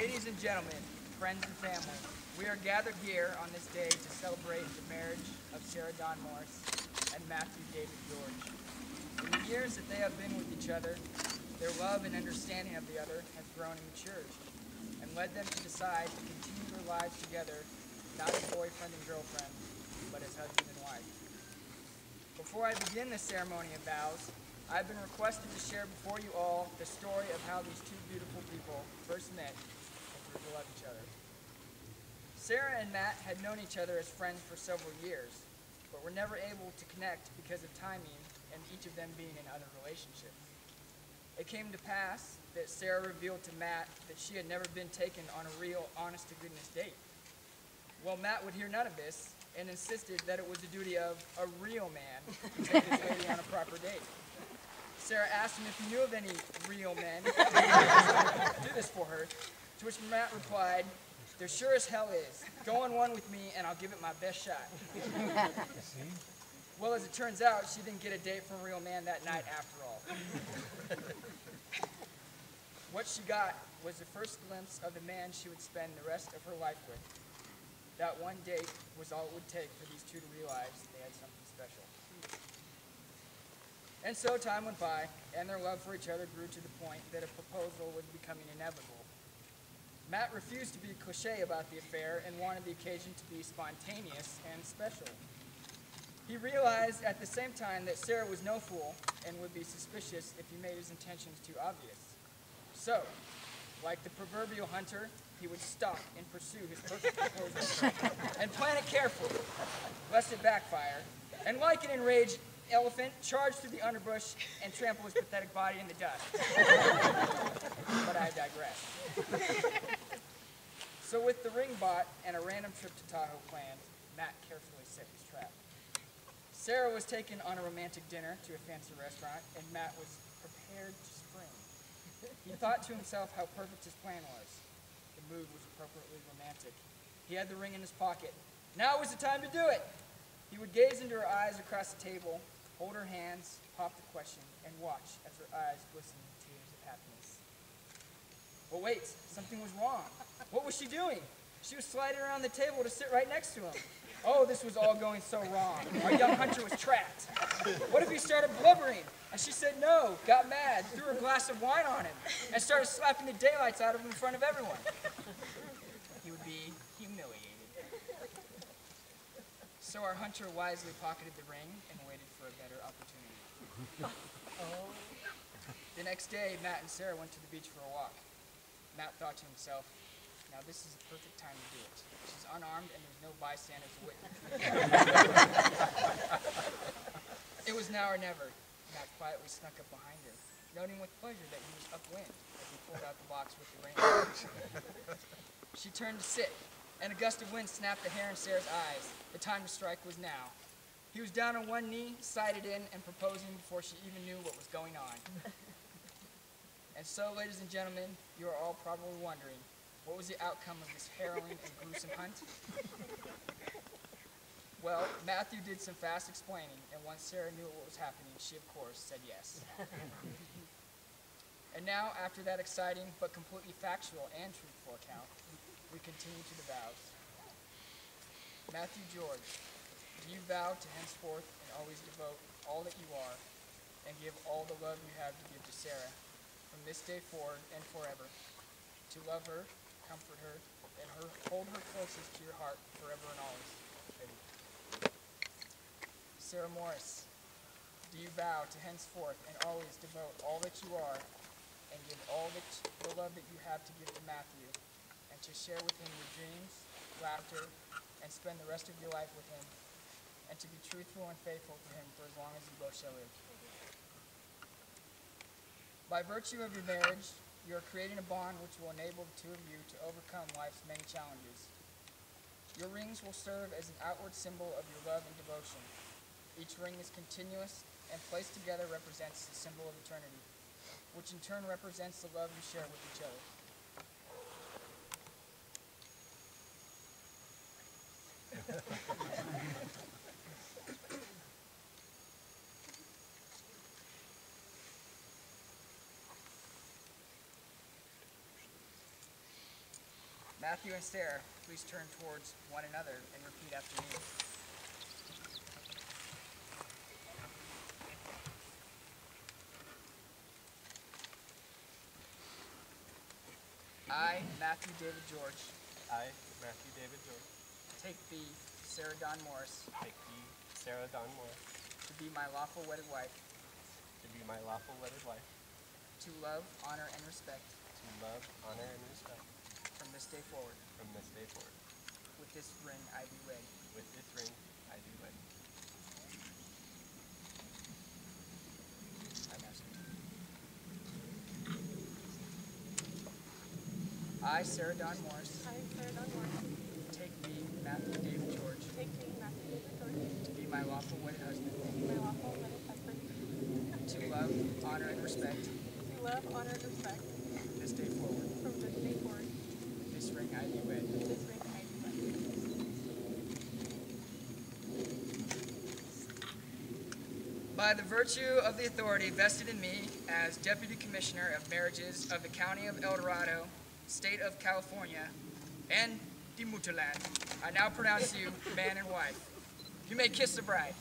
Ladies and gentlemen, friends and family, we are gathered here on this day to celebrate the marriage of Sarah Dawn Morris and Matthew David George. In the years that they have been with each other, their love and understanding of the other has grown and matured, and led them to decide to continue their lives together, not as boyfriend and girlfriend, but as husband and wife. Before I begin the ceremony of vows, I've been requested to share before you all the story of how these two beautiful people first met and grew to love each other. Sarah and Matt had known each other as friends for several years, but were never able to connect because of timing and each of them being in other relationships. It came to pass that Sarah revealed to Matt that she had never been taken on a real, honest-to-goodness date. Well, Matt would hear none of this and insisted that it was the duty of a real man to take his lady on a proper date. Sarah asked him if he knew of any real men who would do this for her, to which Matt replied, "There sure as hell is. Go on one with me and I'll give it my best shot." Well, as it turns out, she didn't get a date from a real man that night after all. What she got was the first glimpse of the man she would spend the rest of her life with. That one date was all it would take for these two to realize they had something special. And so time went by, and their love for each other grew to the point that a proposal was becoming inevitable. Matt refused to be cliché about the affair and wanted the occasion to be spontaneous and special. He realized at the same time that Sarah was no fool and would be suspicious if he made his intentions too obvious. So, like the proverbial hunter, he would stalk and pursue his perfect proposal and plan it carefully, lest it backfire, and like an enraged elephant, charge through the underbrush and trample his pathetic body in the dust. But I digress. So with the ring bought and a random trip to Tahoe planned, Matt carefully set his trap. Sarah was taken on a romantic dinner to a fancy restaurant, and Matt was prepared to spring. He thought to himself how perfect his plan was. The mood was appropriately romantic. He had the ring in his pocket. Now was the time to do it! He would gaze into her eyes across the table, hold her hands, pop the question, and watch as her eyes glistened with tears of happiness. But wait, something was wrong. What was she doing? She was sliding around the table to sit right next to him. Oh, this was all going so wrong. Our young hunter was trapped. What if he started blubbering? And she said no, got mad, threw a glass of wine on him, and started slapping the daylights out of him in front of everyone. He would be humiliated. So our hunter wisely pocketed the ring and waited for a better opportunity. The next day, Matt and Sarah went to the beach for a walk. Matt thought to himself, now this is the perfect time to do it. She's unarmed and there's no bystanders to witness. It was now or never. Matt quietly snuck up behind her, noting with pleasure that he was upwind as he pulled out the box with the ring. She turned to sit, and a gust of wind snapped the hair in Sarah's eyes. The time to strike was now. He was down on one knee, sighted in, and proposing before she even knew what was going on. And so, ladies and gentlemen, you are all probably wondering, what was the outcome of this harrowing and gruesome hunt? Well, Matthew did some fast explaining, and once Sarah knew what was happening, she, of course, said yes. And now, after that exciting but completely factual and truthful account, we continue to the vows. Matthew George, do you vow to henceforth and always devote all that you are and give all the love you have to give to Sarah from this day forward and forever, to love her, comfort her, and hold her closest to your heart forever and always? Sarah Morris, do you vow to henceforth and always devote all that you are and give all the love that you have to give to Matthew, and to share with him your dreams, laughter, and spend the rest of your life with him, and to be truthful and faithful to him for as long as you both shall live? By virtue of your marriage, you are creating a bond which will enable the two of you to overcome life's many challenges. Your rings will serve as an outward symbol of your love and devotion. Each ring is continuous, and placed together represents the symbol of eternity, which in turn represents the love you share with each other. Matthew and Sarah, please turn towards one another and repeat after me. I, Matthew David George, I, Matthew David George, take thee, Sarah Dawn Morris, take thee, Sarah Dawn Morris, to be my lawful wedded wife, to be my lawful wedded wife, to love, honor, and respect, to love, honor, and respect, from this day forward. from this day forward. With this ring I do wed. With this ring, I do wed. I, Master. I, Sarah Dawn Morris, I, Sarah Dawn Morris, take thee, Matthew David George, take thee, Matthew David George, to be my lawful wedded husband, to be my lawful wedded husband, to love, honor, and respect, to love, honor, and respect, from this day forward. from this day forward. With this ring I do wed. With this ring I do wed. By the virtue of the authority vested in me as Deputy Commissioner of Marriages of the County of El Dorado, State of California, and the Mutaland, I now pronounce you man and wife. You may kiss the bride.